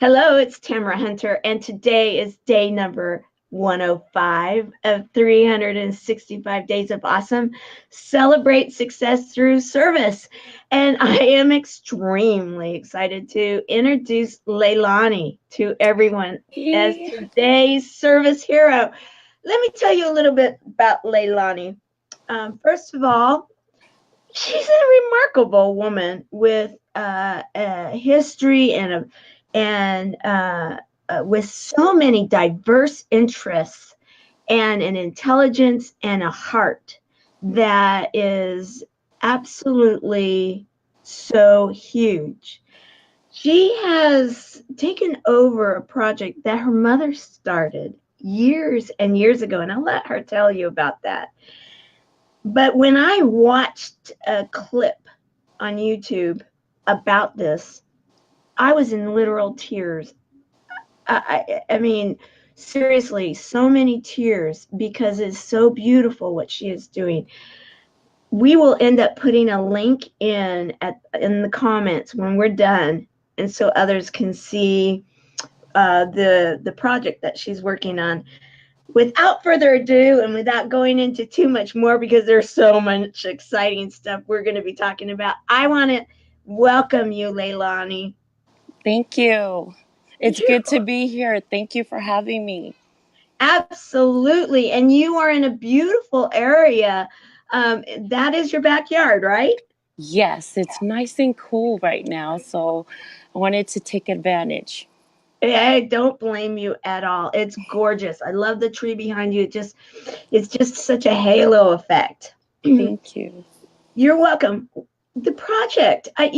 Hello, it's Tamara Hunter, and today is day number 105 of 365 Days of Awesome. Celebrate success through service. And I am extremely excited to introduce Leilani to everyone as Hey. today's service hero. Let me tell you a little bit about Leilani. First of all, she's a remarkable woman with a history and with so many diverse interests and an intelligence and a heart that is absolutely so huge. She has taken over a project that her mother started years and years ago, and I'll let her tell you about that. But when I watched a clip on YouTube about this, I was in literal tears. I mean, seriously, so many tears because it's so beautiful what she is doing. We will end up putting a link in the comments when we're done, and so others can see the project that she's working on. Without further ado, and without going into too much more, because there's so much exciting stuff we're going to be talking about, I want to welcome you, Leilani. Thank you. It's You're good to be here. Thank you for having me. absolutely, and you are in a beautiful area. That is your backyard, right? Yes, it's nice and cool right now, so I wanted to take advantage. I don't blame you at all. It's gorgeous. I love the tree behind you. It's just such a halo effect. Thank you. You're welcome. The project, I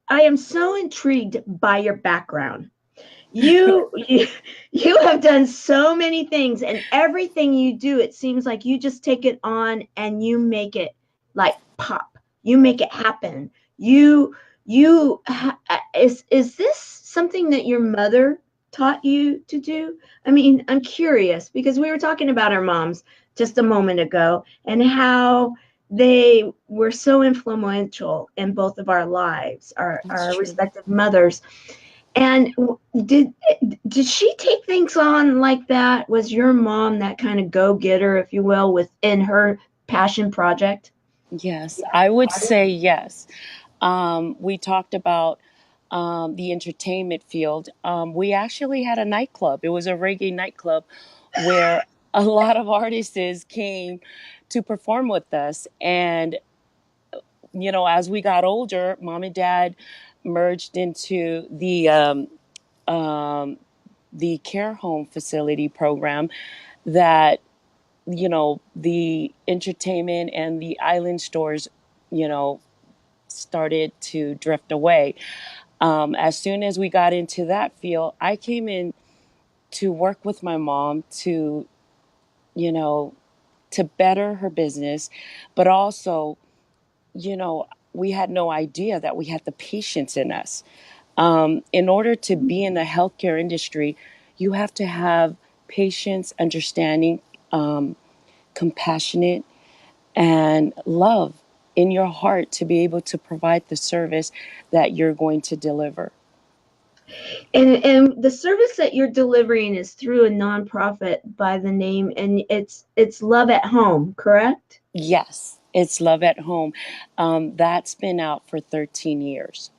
I am so intrigued by your background. You you have done so many things, and everything you do, it seems like you just take it on and you make it like pop. You make it happen. Is this something that your mother taught you to do? I mean, I'm curious because we were talking about our moms just a moment ago and how they were so influential in both of our lives, That's our true. respective mothers. And did did she take things on like that? Was your mom that kind of go-getter, if you will, within her passion project? Yes, I would say yes. We talked about the entertainment field. We actually had a nightclub. It was a reggae nightclub where a lot of artists came to perform with us. And as we got older, mom and dad merged into um, the care home facility program that, the entertainment and the island stores, you know, started to drift away. As soon as we got into that field, I came in to work with my mom you know, to better her business, but also, you know, we had no idea that we had the patience in us. In order to be in the healthcare industry, you have to have patience, understanding, um, compassionate, and love in your heart to be able to provide the service that you're going to deliver. And the service that you're delivering is through a nonprofit by the name, and it's Love at Home, correct? Yes, it's Love at Home. That's been out for 13 years.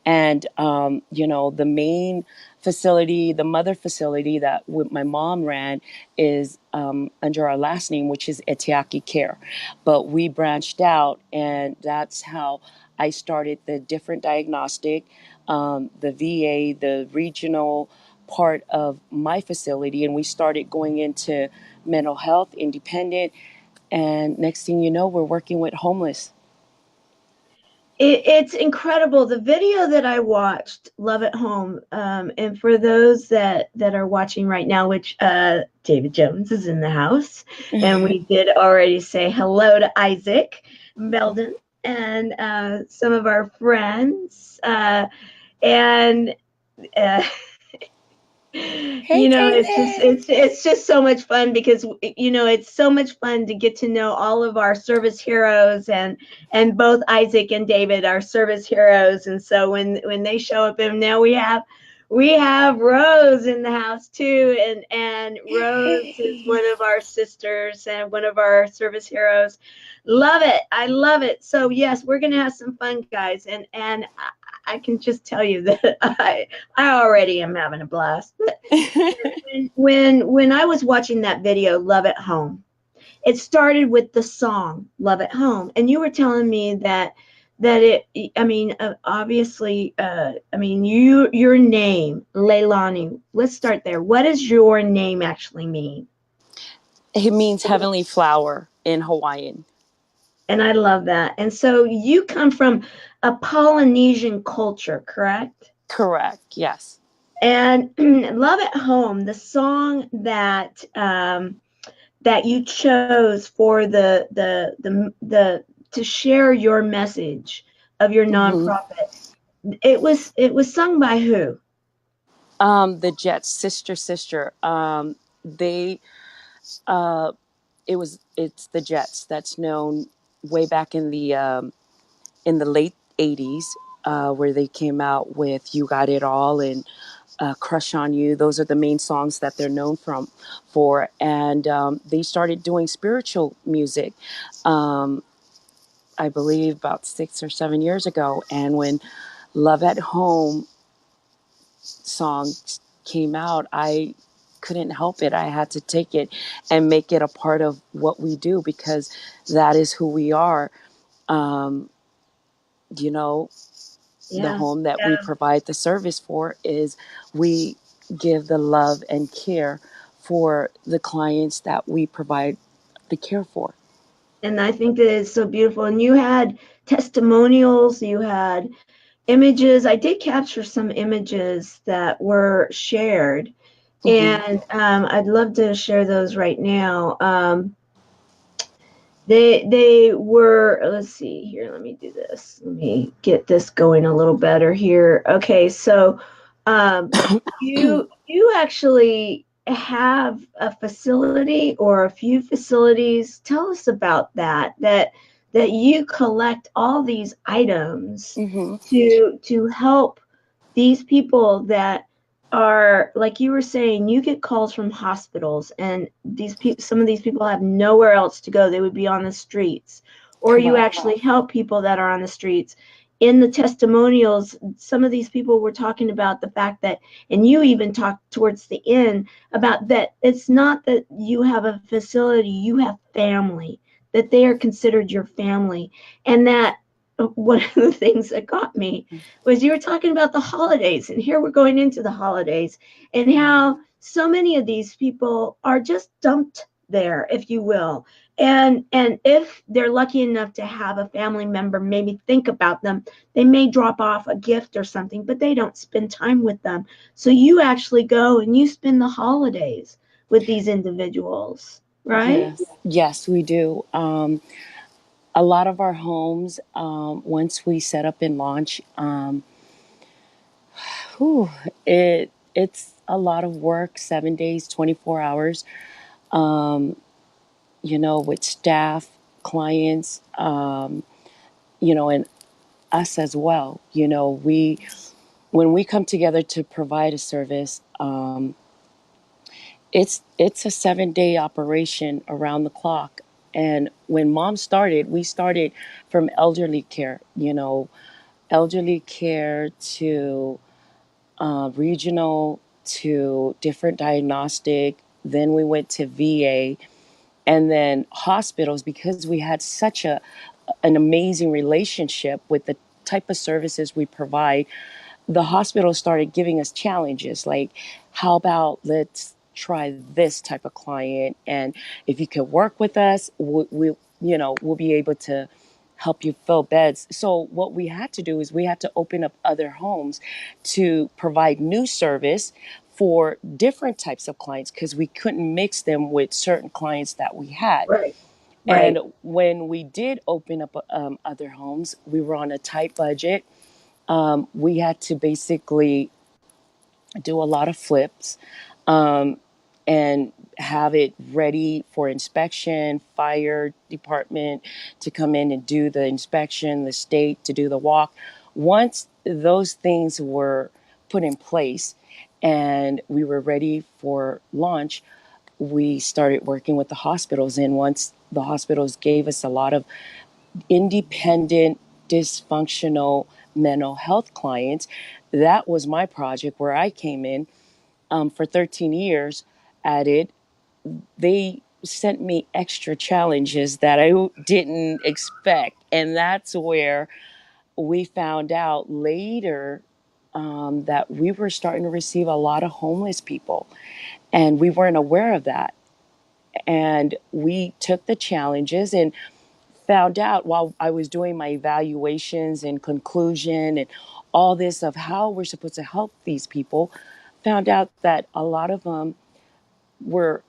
And, the main facility, the mother facility that my mom ran is under our last name, which is Etiaki Care. But we branched out, and that's how I started the different diagnostic, the VA, the regional part of my facility. And we started going into mental health, independent. And next thing you know, we're working with homeless. It's incredible. The video that I watched, Love at Home, and for those that are watching right now, which David Jones is in the house, and we did already say hello to Isaac Meldon and some of our friends, and uh, Hey, It's just David. it's just so much fun because it's so much fun to get to know all of our service heroes, and both Isaac and David are service heroes, and so when they show up, and now we have Rose in the house too, and Rose is one of our sisters and one of our service heroes. Love it. I love it. So yes, we're gonna have some fun, guys, and I can just tell you that I already am having a blast. But when I was watching that video, Love at Home, it started with the song Love at Home, and you were telling me that it, I mean, obviously, I mean, your name, Leilani. Let's start there. What does your name actually mean? It means heavenly flower in Hawaiian. And I love that. And so you come from a Polynesian culture, correct? Correct. Yes. And Love at Home, the song that you chose for the to share your message of your Hmm. nonprofit. It was sung by who? The Jets, sister, sister. They uh, it's the Jets that's known way back in the late '80s, where they came out with "You Got It All" and "Crush on You." Those are the main songs that they're known for, and they started doing spiritual music. Um, I believe about 6 or 7 years ago, and when "Love at Home" song came out, I couldn't help it. I had to take it and make it a part of what we do because that is who we are. Um, you know, the Yeah, home that we yeah. provide the service for is we give the love and care for the clients that we provide the care for. And I think that it's so beautiful. And you had testimonials, you had images. I did capture some images that were shared, Hmm. and I'd love to share those right now. They were, let's see here, let me do this. Let me get this going a little better here. Okay, so um, you actually have a facility or a few facilities. Tell us about that you collect all these items Hmm. to help these people that are, like you were saying, you get calls from hospitals, and these people, some of these people have nowhere else to go. They would be on the streets, or you Correct. actually help people that are on the streets. In the testimonials, some of these people were talking about the fact that, and you even talked towards the end about that it's not that you have a facility, you have family, that they are considered your family. And that one of the things that got me was you were talking about the holidays, and here we're going into the holidays, and how so many of these people are just dumped there, if you will. And if they're lucky enough to have a family member maybe think about them, they may drop off a gift or something, but they don't spend time with them. So you actually go and you spend the holidays with these individuals, right? Yes. Yes, we do. A lot of our homes, once we set up and launch, whew, it's a lot of work, 7 days, 24 hours, with staff, clients, and us as well. When we come together to provide a service, it's a 7 day operation around the clock. And when mom started, we started from elderly care, elderly care to regional to different diagnostic. Then we went to VA and then hospitals because we had such an amazing relationship with the type of services we provide. The hospital started giving us challenges like, how about let's try this type of client, and if you could work with us, we'll be able to help you fill beds. So what we had to do is we had to open up other homes to provide new service for different types of clients because we couldn't mix them with certain clients that we had. Right, And right. when we did open up other homes, we were on a tight budget. We had to basically do a lot of flips, um, and have it ready for inspection, fire department to come in and do the inspection, the state to do the walk. Once those things were put in place and we were ready for launch, we started working with the hospitals. And once the hospitals gave us a lot of independent, dysfunctional mental health clients, that was my project where I came in, for 13 years at it. They sent me extra challenges that I didn't expect. And that's where we found out later, that we were starting to receive a lot of homeless people. And we weren't aware of that. And we took the challenges and found out while I was doing my evaluations and conclusion and all this of how we're supposed to help these people, found out that a lot of them were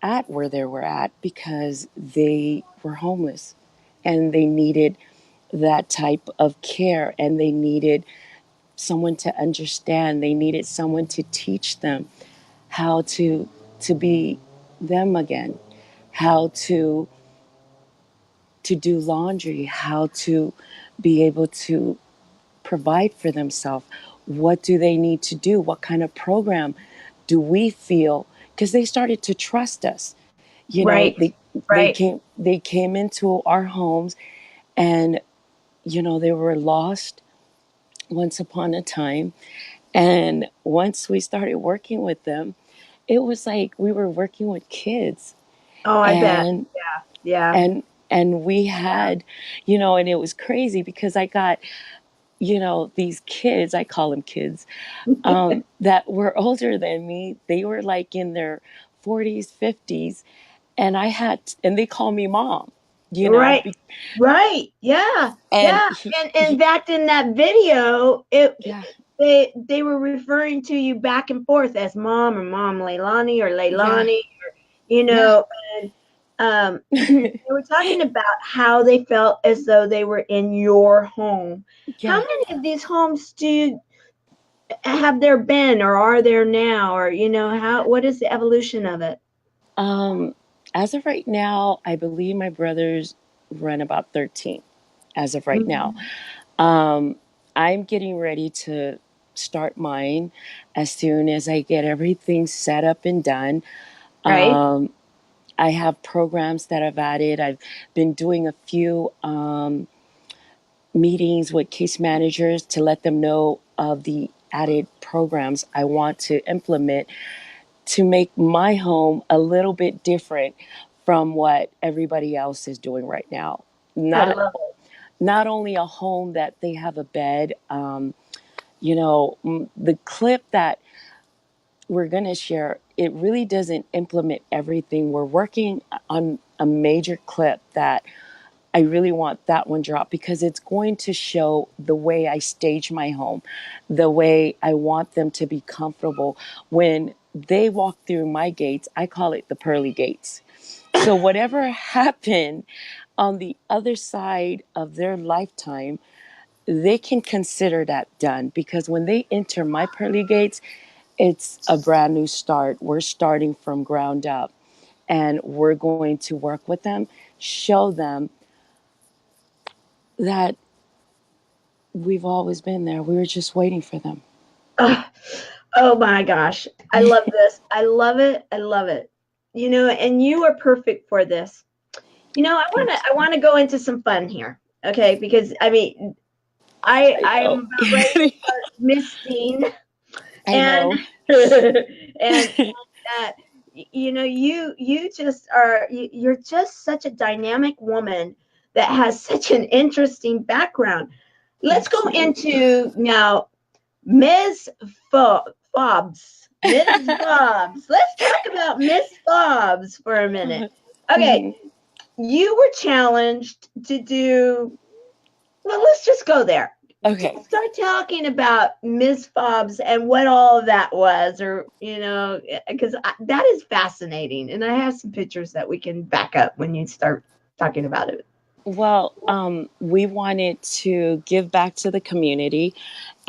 at where they were at because they were homeless and they needed that type of care, and they needed someone to understand. They needed someone to teach them how to be them again, how to do laundry, how to be able to provide for themselves. What do they need to do? What kind of program do we feel? Because they started to trust us. You know, Right. they Right. came into our homes, and they were lost once upon a time. And once we started working with them, it was like we were working with kids. Oh, I bet. And Yeah. and we had, and it was crazy because I got, these kids, I call them kids, that were older than me. They were like in their 40s, 50s, and they call me mom, you know, Right. Right. Yeah. and Yeah. And in fact, in that video, yeah, they were referring to you back and forth as mom or mom Leilani or yeah, Leilani, you yeah, know, and they were talking about how they felt as though they were in your home. How yeah. many of these homes do you have there been or are there now? Or, what is the evolution of it? Um, as of right now, I believe my brothers run about 13 as of right now. Mhm. Um, I'm getting ready to start mine as soon as I get everything set up and done. Right? Um, I have programs that I've added. I've been doing a few meetings with case managers to let them know of the added programs I want to implement to make my home a little bit different from what everybody else is doing right now. I Not love it. not only a home that they have a bed. The clip that we're going to share, it really doesn't implement everything. We're working on a major clip that I really want that one dropped because it's going to show the way I stage my home, the way I want them to be comfortable when they walk through my gates. I call it the pearly gates. So whatever happened on the other side of their lifetime, they can consider that done because when they enter my pearly gates, it's a brand new start. We're starting from ground up, and we're going to work with them, show them that we've always been there. We were just waiting for them. Oh, oh my gosh. I love this. I love it. I love it. And you are perfect for this. I want Thank to I want to go into some fun here. Okay? Because I mean, I you. I am I know. about ready to start misting I and know. and that you just you're just such a dynamic woman that has such an interesting background. Let's go Thank you. into now Ms. Fobz. Ms. Fobz. Let's talk about Miss Fobz for a minute. Okay, Mhm. you were challenged to do, well, let's just go there. Okay. Start talking about Miss Fobz and what all of that was, or, because that is fascinating. And I have some pictures that we can back up when you start talking about it. Well, we wanted to give back to the community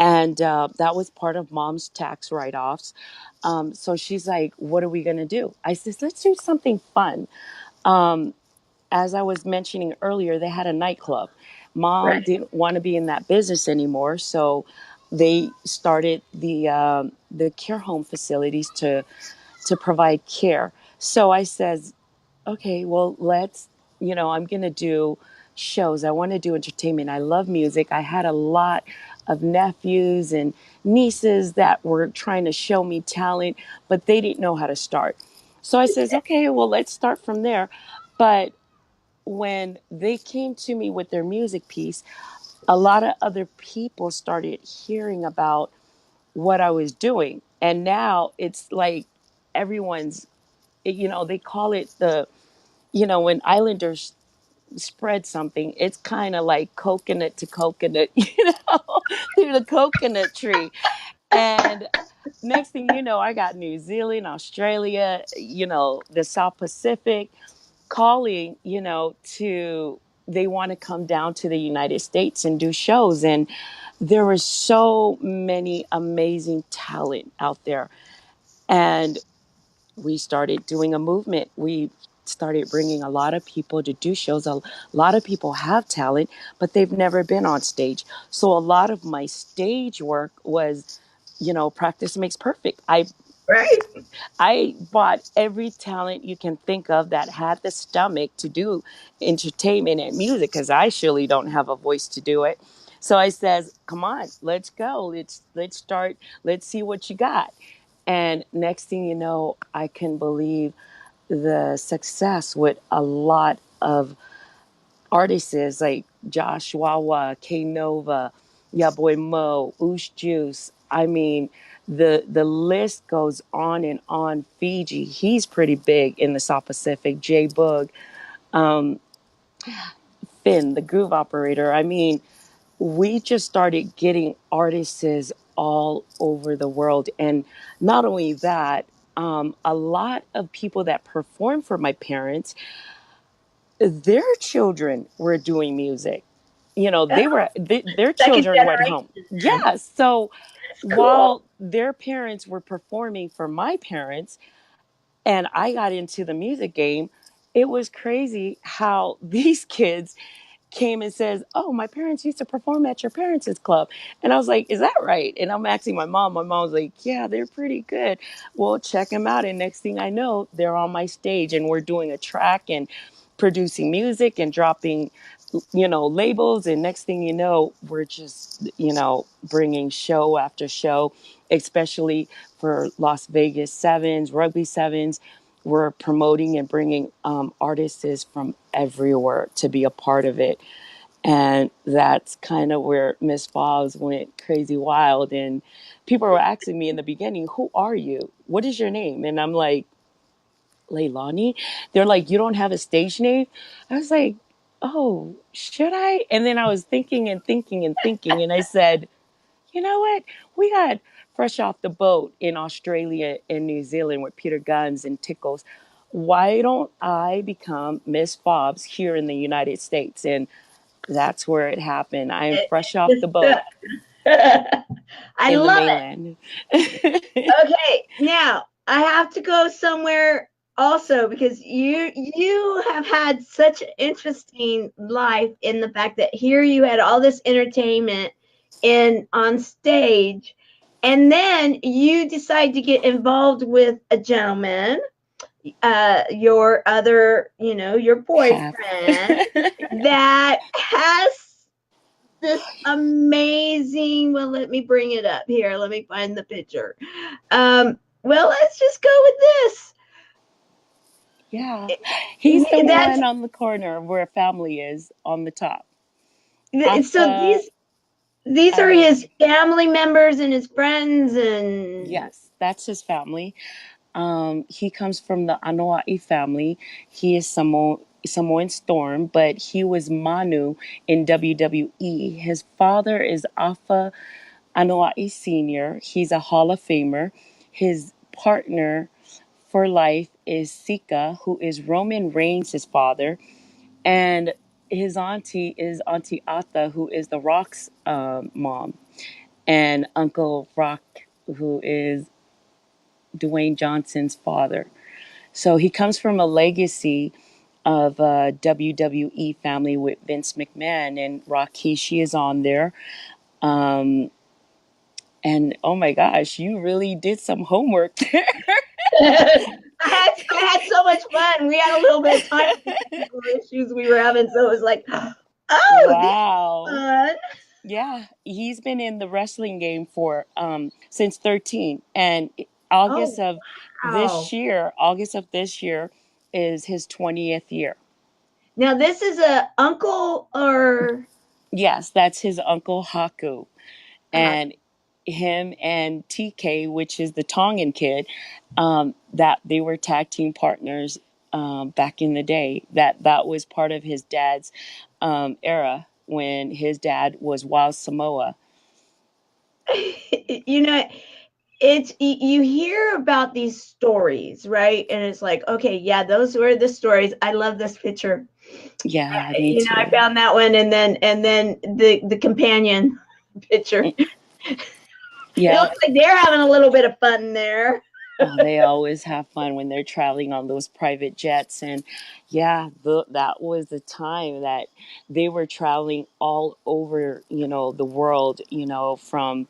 And that was part of mom's tax write-offs. So she's like, what are we going to do? I said, let's do something fun. um, as I was mentioning earlier, they had a nightclub. Mom Right. didn't want to be in that business anymore, so they started the care home facilities to provide care. So I says, okay, well, let's, I'm going to do shows. I want to do entertainment. I love music. I had a lot of nephews and nieces that were trying to show me talent, but they didn't know how to start. So I says, okay, well, let's start from there. But when they came to me with their music piece, a lot of other people started hearing about what I was doing. And now it's like everyone's, they call it when Islanders spread something, it's kind of like coconut to coconut, through the coconut tree. And next thing you know, I got New Zealand, Australia, the South Pacific calling, to they want to come down to the United States and do shows. And there was so many amazing talent out there. And we started doing a movement. We started bringing a lot of people to do shows. A lot of people have talent, but they've never been on stage. So a lot of my stage work was, practice makes perfect. Right. I bought every talent you can think of that had the stomach to do entertainment and music, because I surely don't have a voice to do it. So I says, come on, let's go. Let's start. Let's see what you got. And next thing you know, I can believe the success with a lot of artists like Josh Wawa, K Nova, Ya Boy Mo, Oosh Juice. I mean, the list goes on and on. Fiji, he's pretty big in the South Pacific. J Boog, um, Finn, the Groove Operator. I mean, we just started getting artists all over the world, and not only that, a lot of people that perform for my parents, their children were doing music. Oh, Their second children went home. generation then. Yeah. So That's cool. while their parents were performing for my parents, and I got into the music game, it was crazy how these kids came and says, "Oh, my parents used to perform at your parents' club." And I was like, "Is that right?" And I'm asking my mom. My mom was like, "Yeah, they're pretty good. Well, check them out." And next thing I know, they're on my stage and we're doing a track and producing music and dropping, labels. And next thing you know, we're just, bringing show after show, especially for Las Vegas Sevens, Rugby Sevens. We're promoting and bringing artists from everywhere to be a part of it. And that's kind of where Miss Fobz went crazy wild. And people were asking me in the beginning, who are you? What is your name? And I'm like, Leilani. They're like, you don't have a stage name? I was like, oh, should I? And then I was thinking and thinking and thinking. And I said, you know what? We got fresh off the boat in Australia and New Zealand with Peter Guns and Tickles. Why don't I become Miss Fobz here in the United States? And that's where it happened. I am fresh off Just the boat I in the love it. mainland. Okay, now I have to go somewhere also because you have had such an interesting life in the fact that here you had all this entertainment in on stage, and then you decide to get involved with a gentleman, your other, your Half. boyfriend that has this amazing, well, let me bring it up here, let me find the picture. Well, let's just go with this. Yeah. He's the That's one on the corner where family is on the top. so Alpha, these are uh, his family members and his friends and yes, that's his family. He comes from the Anoa'i family. He is Samoan Storm, but he was Manu in WWE. His father is Alpha Anoa'i Sr. He's a Hall of Famer. His partner for life is Sika, who is Roman Reigns' father. And his auntie is Auntie Ata, who is The Rock's mom. and Uncle Rock, who is Dwayne Johnson's father. So he comes from a legacy of a WWE family with Vince McMahon, and Rakishi is on there. Um, and oh my gosh, you really did some homework there. I had so much fun. We had a little bit of time technical issues we were having, so it was like, oh, this is Wow. fun. Yeah, he's been in the wrestling game for since 13, and Oh, wow. August of this year is his 20th year. Now this is a uncle or Yes, that's his uncle Haku, uh, and him and TK, which is the Tongan kid, that they were tag team partners back in the day. That was part of his dad's era when his dad was Wild Samoa. you know, you hear about these stories, right? And it's like, okay, yeah, those were the stories. I love this picture. Yeah, me I too. found that one, and then the companion picture. It Yeah. looks like they're having a little bit of fun there. Oh, they always have fun when they're traveling on those private jets. And yeah, that was the time that they were traveling all over, the world, from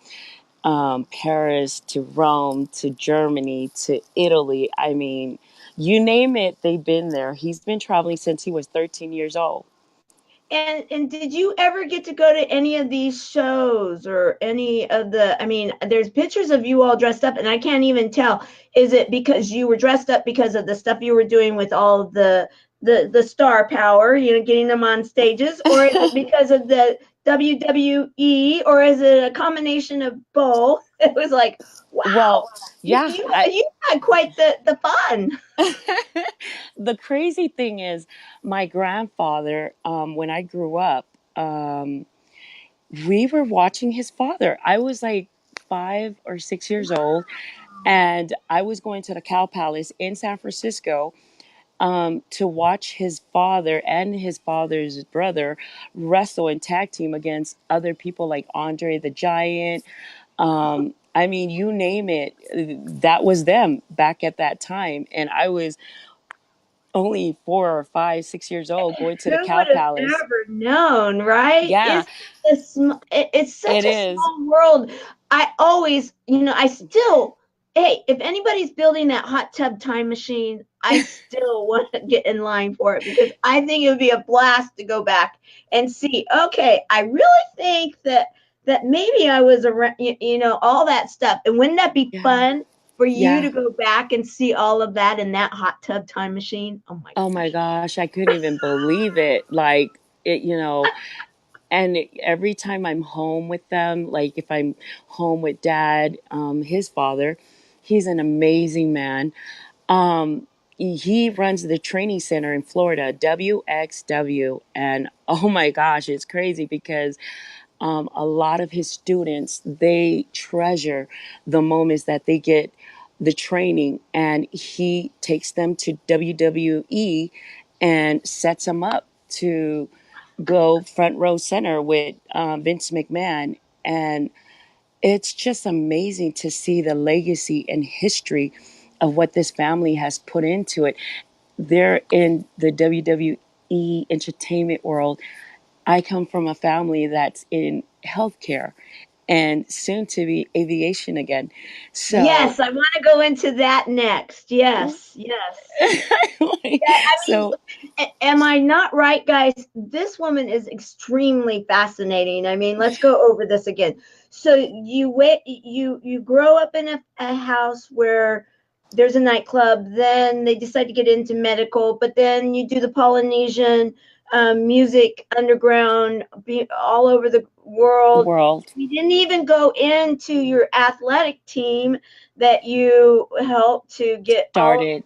Paris to Rome to Germany to Italy. I mean, you name it, they've been there. He's been traveling since he was 13 years old. And did you ever get to go to any of these shows or any of the? I mean, there's pictures of you all dressed up, and I can't even tell. Is it because you were dressed up because of the stuff you were doing with all the star power, getting them on stages, or is it because of the WWE, or is it a combination of both? It was like, wow, Well, yeah, you had quite the fun. the crazy thing is, my grandfather, when I grew up, we were watching his father. I was like 5 or 6 years old, and I was going to the Cow Palace in San Francisco to watch his father and his father's brother wrestle and tag team against other people like Andre the Giant. I mean, you name it, that was them back at that time. And I was only 4 or 5, 6 years old going to the Who Cow would have Palace. ever known, right? Yeah, It's such it a is. small world. I always, I still, hey, if anybody's building that hot tub time machine, I still want to get in line for it because I think it would be a blast to go back and see. Okay, I really think that maybe I was around, all that stuff. And wouldn't that be Yeah. fun for you Yeah. to go back and see all of that in that hot tub time machine? Oh my Oh my gosh. gosh, I couldn't even believe it. Like, and every time I'm home with them, like if I'm home with dad, his father, he's an amazing man. He runs the training center in Florida, WXW. And oh my gosh, it's crazy because a lot of his students, they treasure the moments that they get the training, and he takes them to WWE and sets them up to go front row center with Vince McMahon. And it's just amazing to see the legacy and history of what this family has put into it. They're in the WWE entertainment world. I come from a family that's in healthcare and soon to be aviation again. So, Yes, I want to go into that next. Yes, yes. Yeah, I mean, so am I not right, guys? This woman is extremely fascinating. I mean, let's go over this again. So you grow up in a house where there's a nightclub, then they decide to get into medical, but then you do the Polynesian music underground all over the world. world We didn't even go into your athletic team that you helped to get all started.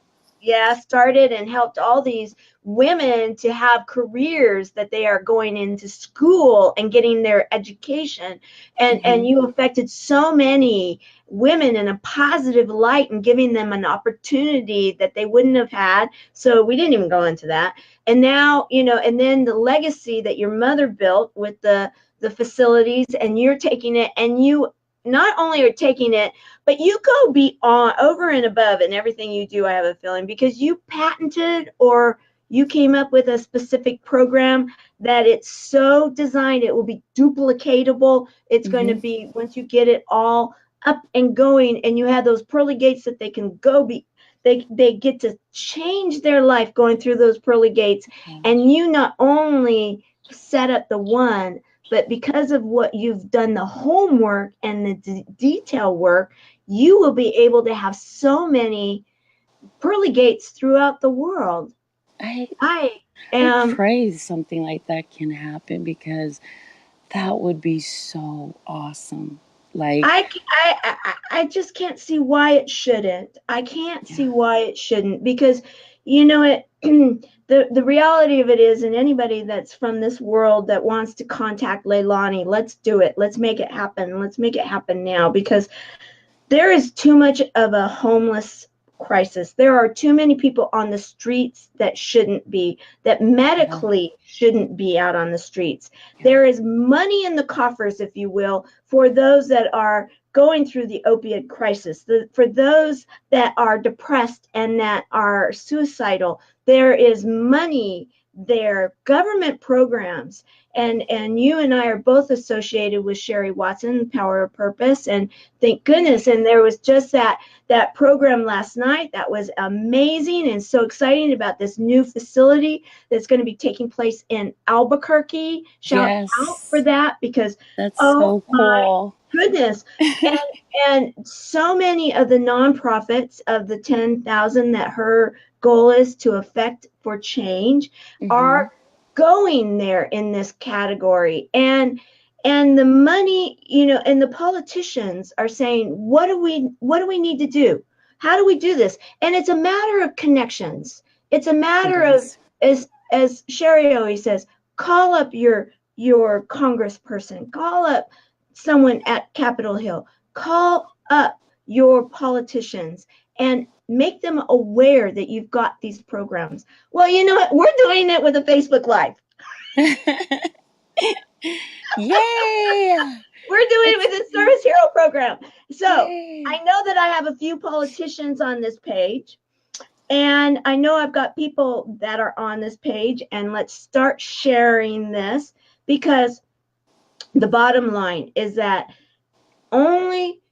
started and helped all these women to have careers that they are going into school and getting their education, and Hmm. you affected so many women in a positive light and giving them an opportunity that they wouldn't have had. So we didn't even go into that. And now, and then the legacy that your mother built with the the facilities, and you're taking it, and you not only are taking it, but you go beyond, over and above in everything you do, I have a feeling, because you patented or you came up with a specific program that it's so designed, it will be duplicatable. It's going to be, once you get it all up and going, and you have those pearly gates that they can go they get to change their life going through those pearly gates. And you not only set up the one, but because of what you've done, the homework and the detail work, you will be able to have so many pearly gates throughout the world. I pray something like that can happen, because that would be so awesome. Like, I just can't see why it shouldn't. I can't see why it shouldn't, because you know it. The reality of it is, and anybody that's from this world that wants to contact Leilani, let's do it. Let's make it happen. Let's make it happen now, because there is too much of a homeless crisis. There are too many people on the streets that shouldn't be, that medically shouldn't be out on the streets. There is money in the coffers, if you will, for those that are going through the opiate crisis, for those that are depressed and that are suicidal. There is money there, government programs. And you and I are both associated with Sherry Watson, Power of Purpose, and thank goodness. And there was just that program last night that was amazing and so exciting about this new facility that's going to be taking place in Albuquerque. Shout out for that, because that's so cool. My goodness. And so many of the nonprofits, of the 10,000 that her goal is to affect for change, are going there in this category. And the money, you know, and the politicians are saying, what do we need to do? How do we do this? And it's a matter of connections. It's a matter of, as Sherry always says, call up your congressperson, call up someone at Capitol Hill, call up your politicians, and make them aware that you've got these programs. Well, you know what? We're doing it with a Facebook Live. Yay! We're doing it with a Service Hero program. So I know that I have a few politicians on this page, and I know I've got people that are on this page, and let's start sharing this, because the bottom line is that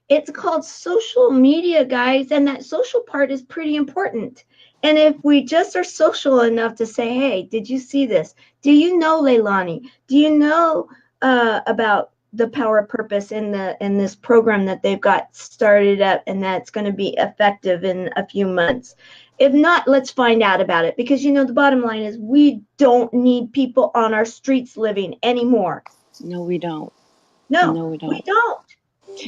it's called social media, guys, and that social part is pretty important. And if we just are social enough to say, hey, did you see this? Do you know Leilani? Do you know about the Power of Purpose in this program that they've got started up, and that's going to be effective in a few months? If not, let's find out about it, because, you know, the bottom line is we don't need people on our streets living anymore. No, we don't. No, we don't.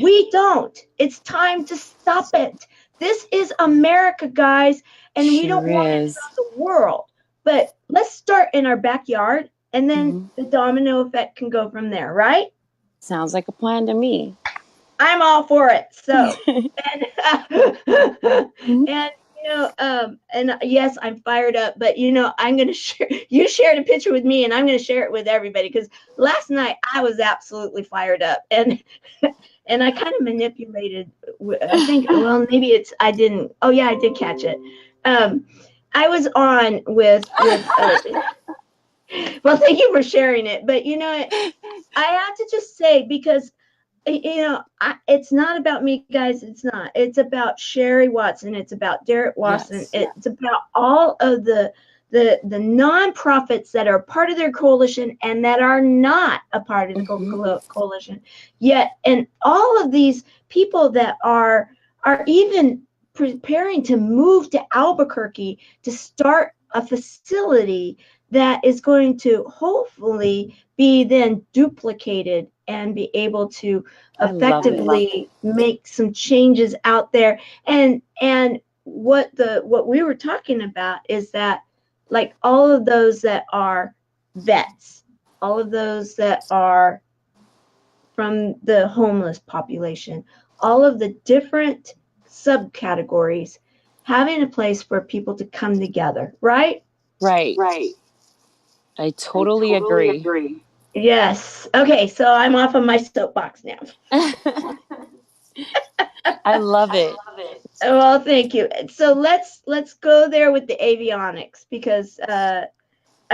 We don't. It's time to stop it. This is America, guys, and we don't want it around the world. But let's start in our backyard, and then the domino effect can go from there, right? Sounds like a plan to me. I'm all for it. So, and you know, and yes, I'm fired up. But you know, I'm gonna share. You shared a picture with me, and I'm gonna share it with everybody, because last night I was absolutely fired up, and I kind of manipulated. I think, well, maybe I didn't. Oh yeah, I did catch it. I was on with. Well, thank you for sharing it. But you know, I have to just say, because you know, it's not about me, guys. It's not. It's about Sherry Watson. It's about Derek Watson. Yes. It's about all of the nonprofits that are part of their coalition and that are not a part of the coalition yet, and all of these people that are even preparing to move to Albuquerque to start a facility that is going to hopefully be then duplicated and be able to effectively make some changes out there. And what we were talking about is that, like, all of those that are vets, all of those that are from the homeless population, all of the different subcategories, having a place for people to come together, right? Right. I totally agree. Yes. Okay, so I'm off of my soapbox now. I love it. Well, thank you. So let's go there with the avionics because I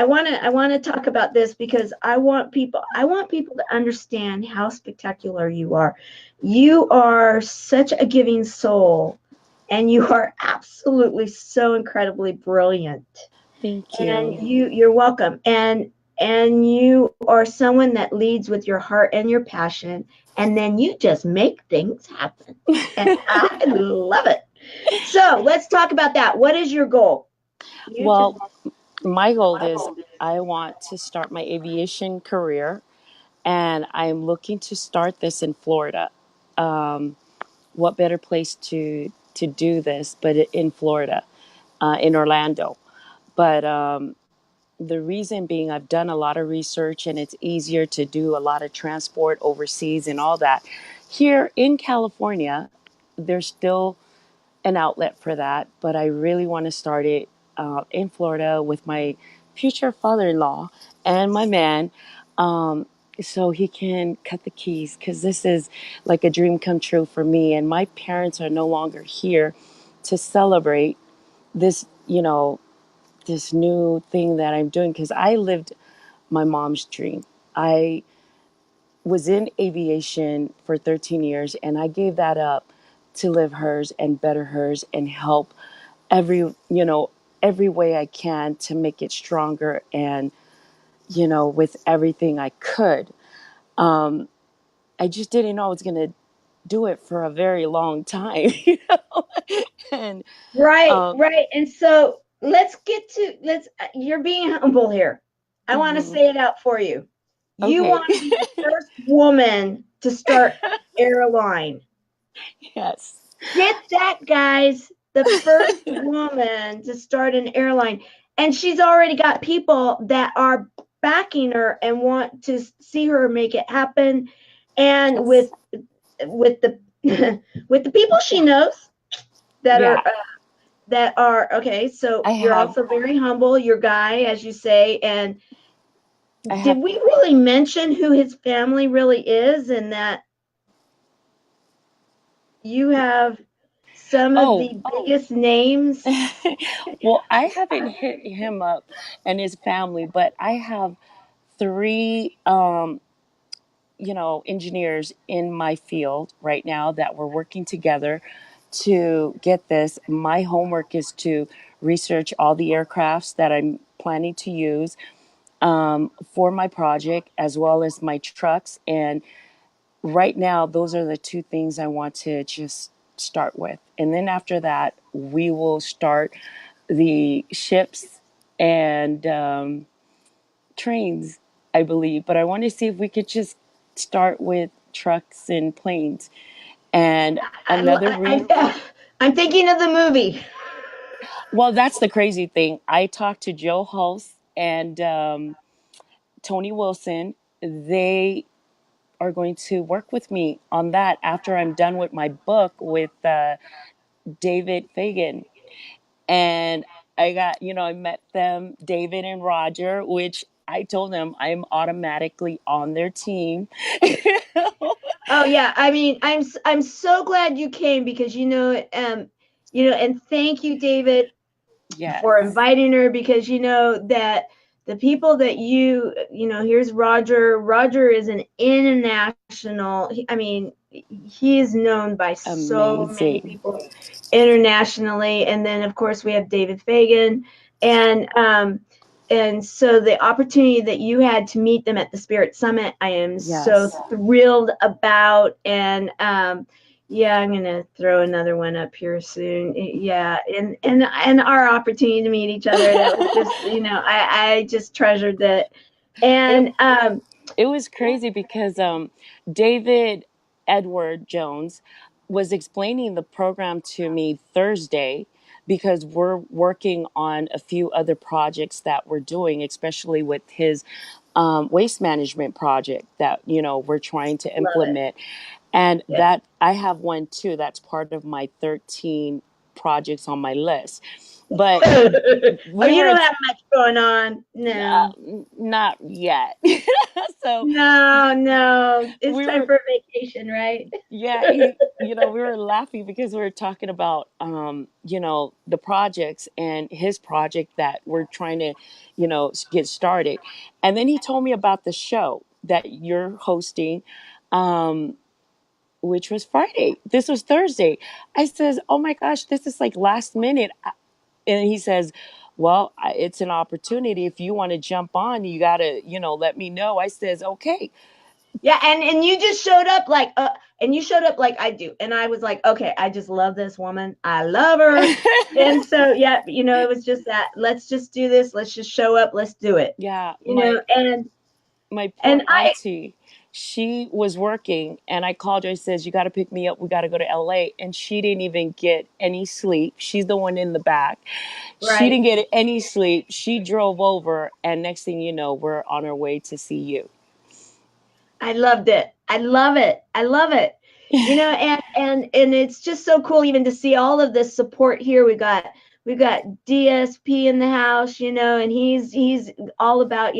want to talk about this because I want people to understand how spectacular you are. You are such a giving soul, and you are absolutely so incredibly brilliant. Thank And you. you're welcome. And you are someone that leads with your heart and your passion, and then you just make things happen. And I love it. So let's talk about that. What is your goal? You just Well, my goal is I want to start my aviation career, and I'm looking to start this in Florida. What better place to do this but in Florida, in Orlando? But the reason being, I've done a lot of research, and it's easier to do a lot of transport overseas and all that. Here in California, there's still an outlet for that, but I really want to start it in Florida with my future father-in-law and my man, um, so he can cut the keys, because this is like a dream come true for me. And my parents are no longer here to celebrate this, this new thing that I'm doing, because I lived my mom's dream. I was in aviation for 13 years, and I gave that up to live hers and better hers and help every, every way I can to make it stronger, and, with everything I could. I just didn't know I was going to do it for a very long time, And right, um, right. And so let's you're being humble here. I want to mhm. say it out for you. You Okay. want to be the first woman to start airline. Yes. Get that, guys. The first woman to start an airline. And she's already got people that are backing her and want to see her make it happen. And Yes. with the with the people she knows that Yeah. are okay. So I you're have also very humble, your guy, as you say. And I did have we really mention who his family really is, and that you have some of oh, the biggest names? well, I haven't hit him up and his family, but I have three engineers in my field right now that we're working together to get this. My homework is to research all the aircrafts that I'm planning to use for my project, as well as my trucks. And right now, those are the two things I want to just start with. And then after that, we will start the ships and trains, I believe. But I want to see if we could just start with trucks and planes. And another I'm thinking of the movie. well, that's the crazy thing. I talked to Joe Hulse and Tony Wilson. They are going to work with me on that after I'm done with my book with David Fagan. And I met them, David and Roger, which I told them I'm automatically on their team. Oh yeah, I mean, I'm so glad you came because and thank you, David, for Yes. inviting her because you know that the people that here's Roger. Roger is an international. I mean, he is known by so many Amazing. people internationally, and then of course we have David Fagan, and so the opportunity that you had to meet them at the Spirit Summit, I am so Yes. thrilled about, and yeah, I'm gonna throw another one up here soon. Yeah, and our opportunity to meet each other, that was just, I just treasured that. it And it was crazy because David Edward Jones was explaining the program to me Thursday, because we're working on a few other projects that we're doing, especially with his waste management project that we're trying to love it. implement. And Yeah. that I have one too. That's part of my 13 projects on my list. But Oh, we you were don't have much going on. No. not yet. So No, no. It's we time were, for a vacation, right? yeah, we were laughing because we were talking about, the projects and his project that we're trying to, get started. And then he told me about the show that you're hosting, um, which was Friday. This was Thursday. I says, "Oh my gosh, this is like last minute." And he says, "Well, it's an opportunity. If you want to jump on, you got to, let me know." I says, "Okay." Yeah, and you just showed up like and you showed up like I do. And I was like, okay, I just love this woman. I love her. And so yeah, it was just that let's just do this. Let's just show up. Let's do it. Yeah, my And poor I auntie, she was working and I called her. I says, "You got to pick me up. We got to go to LA." And she didn't even get any sleep. She's the one in the back. She right. didn't get any sleep. She drove over, and next thing you know, we're on our way to see you. I loved it. I love it. I love it. And it's just so cool even to see all of this support here. We got DSP in the house, and he's all about,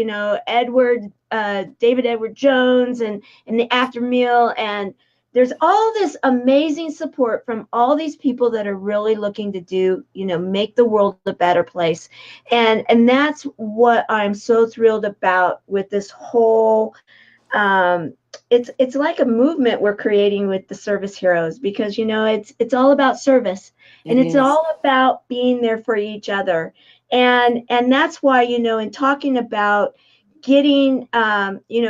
David Edward Jones and the after meal. And there's all this amazing support from all these people that are really looking to do, make the world a better place. And that's what I'm so thrilled about with this whole it's like a movement we're creating with the service heroes, because it's all about service, It and it's is. all about being there for each other. And that's why, in talking about getting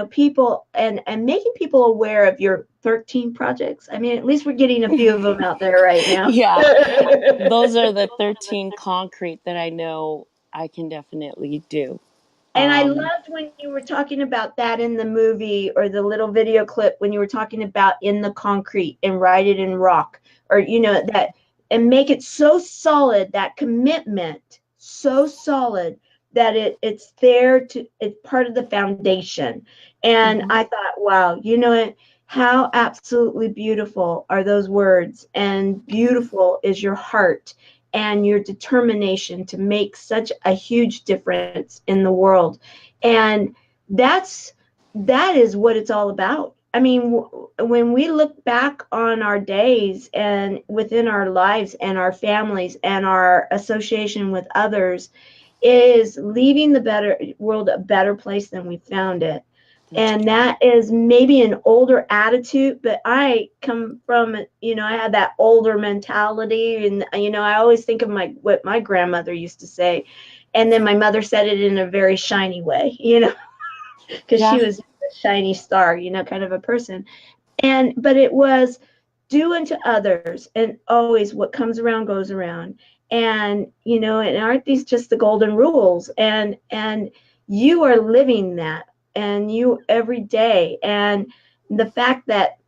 people and making people aware of your 13 projects. I mean, at least we're getting a few of them out there right now. Yeah, those are the 13 concrete that I know I can definitely do. And I Um, loved when you were talking about that in the movie, or the little video clip when you were talking about in the concrete and write it in rock, or that, and make it so solid, that commitment so solid that it's there to, it's part of the foundation. And mhm. I thought, wow, how absolutely beautiful are those words, and beautiful is your heart and your determination to make such a huge difference in the world. And that is what it's all about. I mean, when we look back on our days and within our lives and our families and our association with others, is leaving the better world a better place than we found it. That's And true. that is maybe an older attitude, but I come from, I had that older mentality. And I always think of what my grandmother used to say, and then my mother said it in a very shiny way, because Yeah, she was a shiny star, kind of a person. But it was do unto others, and always what comes around goes around. And and aren't these just the golden rules? And you are living that, and you every day. And the fact that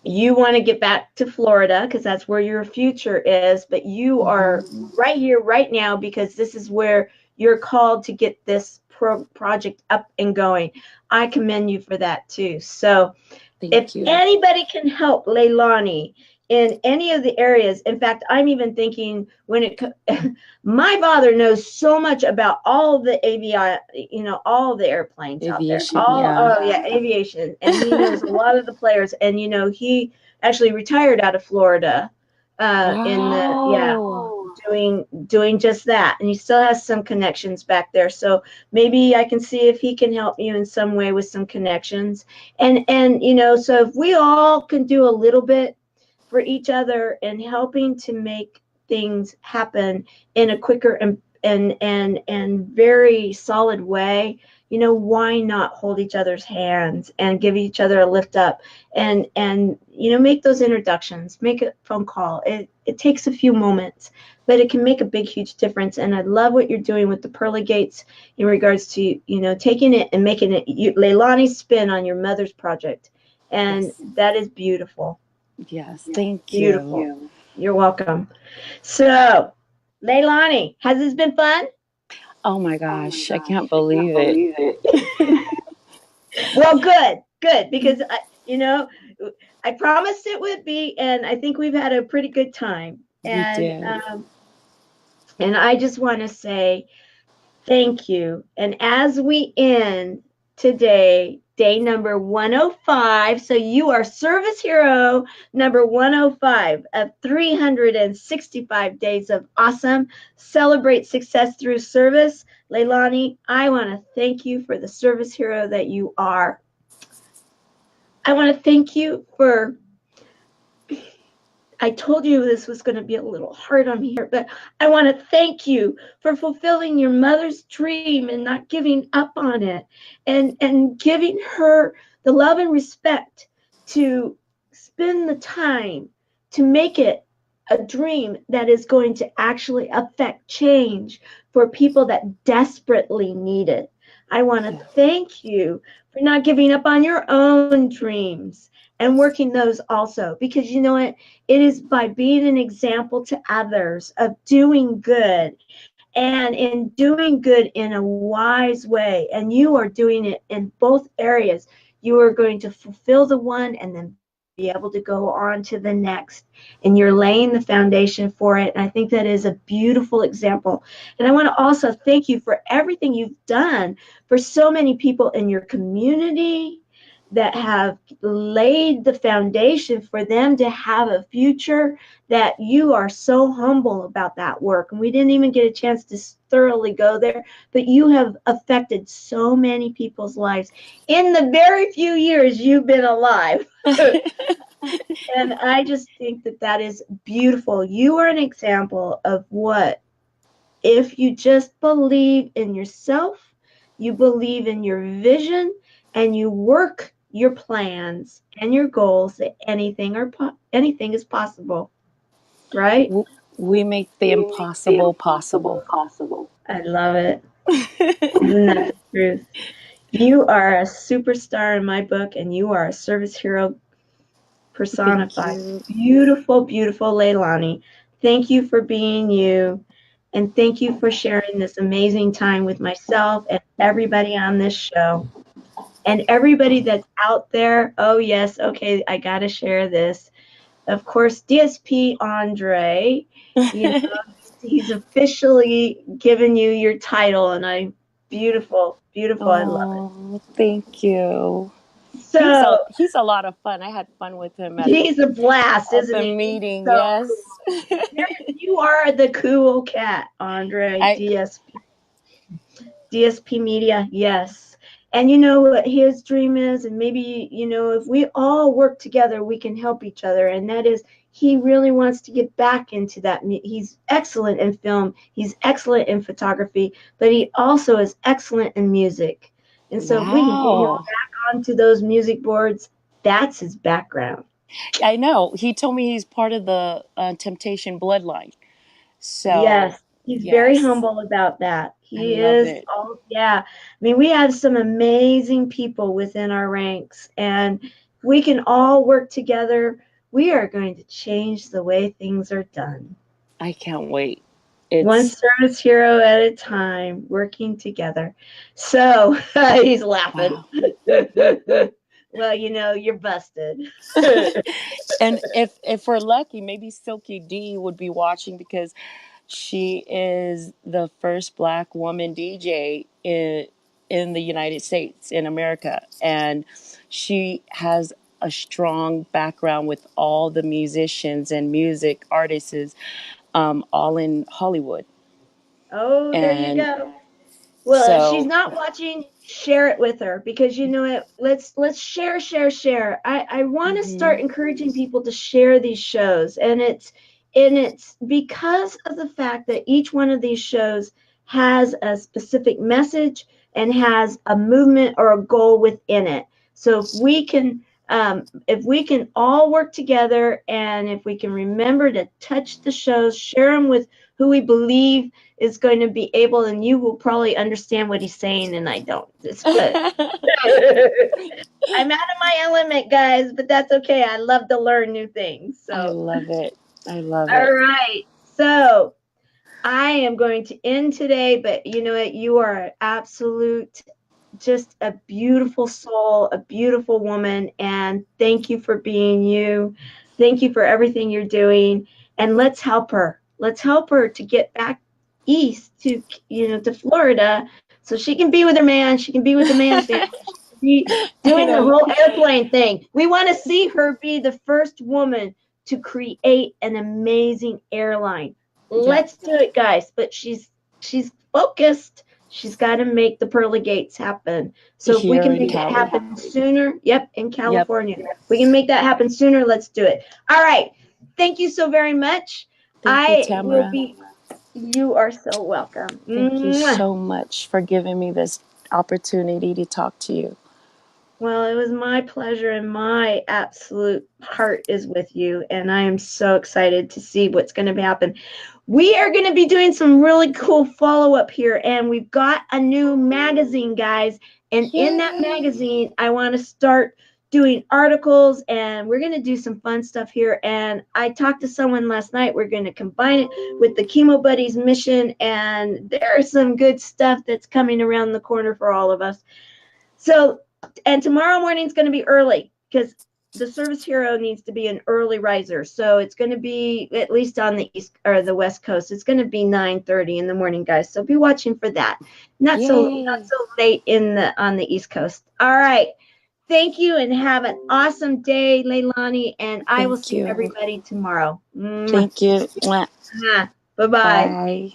you want to get back to Florida because that's where your future is, but you are hmm. right here, right now, because this is where you're called to get this project up and going. I commend you for that too. So, if Thank you. anybody can help Leilani in any of the areas, in fact, I'm even thinking my father knows so much about all the all the airplanes out there, Aviation, yeah. oh yeah, aviation, and he knows a lot of the players, and he actually retired out of Florida, in the yeah, Wow. doing just that, and he still has some connections back there. So maybe I can see if he can help you in some way with some connections. And so if we all can do a little bit for each other and helping to make things happen in a quicker and very solid way, why not hold each other's hands and give each other a lift up, and make those introductions, make a phone call. It takes a few moments, but it can make a big huge difference. And I love what you're doing with the pearly gates in regards to taking it and making it Leilani's spin on your mother's project. And Yes. that is beautiful. Yes. Thank Beautiful. you. You're welcome. So, Leilani, has this been fun? Oh my gosh, I can't believe it. Well, good, because I promised it would be, and I think we've had a pretty good time. We And did. And I just want to say thank you. And as we end today, day number 105, so you are service hero number 105 of 365 days of awesome. Celebrate success through service. Leilani, I want to thank you for the service hero that you are. I want to thank you for, I told you this was going to be a little hard on me here, but I want to thank you for fulfilling your mother's dream and not giving up on it, and giving her the love and respect to spend the time to make it a dream that is going to actually affect change for people that desperately need it. I want to thank you for not giving up on your own dreams and working those also, because you know what? It is by being an example to others of doing good, and in doing good in a wise way. And you are doing it in both areas. You are going to fulfill the one and then be able to go on to the next. And you're laying the foundation for it. And I think that is a beautiful example. And I want to also thank you for everything you've done for so many people in your community that have laid the foundation for them to have a future, that you are so humble about that work. And we didn't even get a chance to thoroughly go there, but you have affected so many people's lives in the very few years you've been alive. And I just think that that is beautiful. You are an example of what, if you just believe in yourself, you believe in your vision, and you work your plans and your goals, that anything is possible, right? We make the impossible possible. I love it. Isn't that the truth? You are a superstar in my book, and you are a service hero personified. Beautiful, beautiful Leilani. Thank you for being you. And thank you for sharing this amazing time with myself and everybody on this show. And everybody that's out there. Oh, yes. Okay. I got to share this. Of course, DSP Andre, you know, he's officially given you your title. And beautiful, beautiful. I love it. Oh, thank you. So he's a lot of fun. I had fun with him he's a blast, at isn't the he? meeting. So Yes. you are the cool cat, Andre. DSP Media, yes. And you know what his dream is, and maybe, you know, if we all work together, we can help each other. And that is, he really wants to get back into that. He's excellent in film, he's excellent in photography, but he also is excellent in music. And so if we can get him back onto those music boards, that's his background. I know. He told me he's part of the Temptation bloodline. So yes, he's very humble about that. He is. Yeah. I mean, we have some amazing people within our ranks, and we can all work together. We are going to change the way things are done. I can't wait. One service hero at a time, working together. So he's laughing. Wow. Well, you know, you're busted. And if we're lucky, maybe Silky D would be watching, because she is the first Black woman DJ in the United States, in America, and she has a strong background with all the musicians and music artists, all in Hollywood. Oh, there you go. Well, if she's not watching, share it with her, because you know what? Let's share. I want to start encouraging people to share these shows, and it's because of the fact that each one of these shows has a specific message and has a movement or a goal within it. So if we can all work together, and if we can remember to touch the shows, share them with who we believe is going to be able, and you will probably understand what he's saying, and I don't. It's good. I'm out of my element, guys, but that's okay. I love to learn new things. So I love it. All right. So I am going to end today, but you know what? You are an absolute, just a beautiful soul, a beautiful woman, and thank you for being you. Thank you for everything you're doing, and let's help her. Let's help her to get back east to, to Florida, so she can be with her man. She can be with the man's family. She can be doing the whole airplane thing. We want to see her be the first woman to create an amazing airline. Let's do it, guys. But she's focused. She's got to make the pearly gates happen. So if we can make that happen sooner, in California, we can make that happen sooner. Let's do it. All right. Thank you so very much. Thank you, Tamara. You are so welcome. Thank you so much for giving me this opportunity to talk to you. Well, it was my pleasure, and my absolute heart is with you, and I am so excited to see what's going to happen. We are going to be doing some really cool follow-up here, and we've got a new magazine, guys, and in that magazine, I want to start doing articles, and we're going to do some fun stuff here. And I talked to someone last night. We're going to combine it with the Chemo Buddies mission, and there's some good stuff that's coming around the corner for all of us. So, and tomorrow morning is going to be early because the service hero needs to be an early riser. So it's going to be, at least on the east or the west coast, it's going to be 9:30 in the morning, guys. So be watching for that. Not so late on the east coast. All right. Thank you, and have an awesome day, Leilani, and I will see everybody tomorrow. Thank you. Bye-bye. Bye.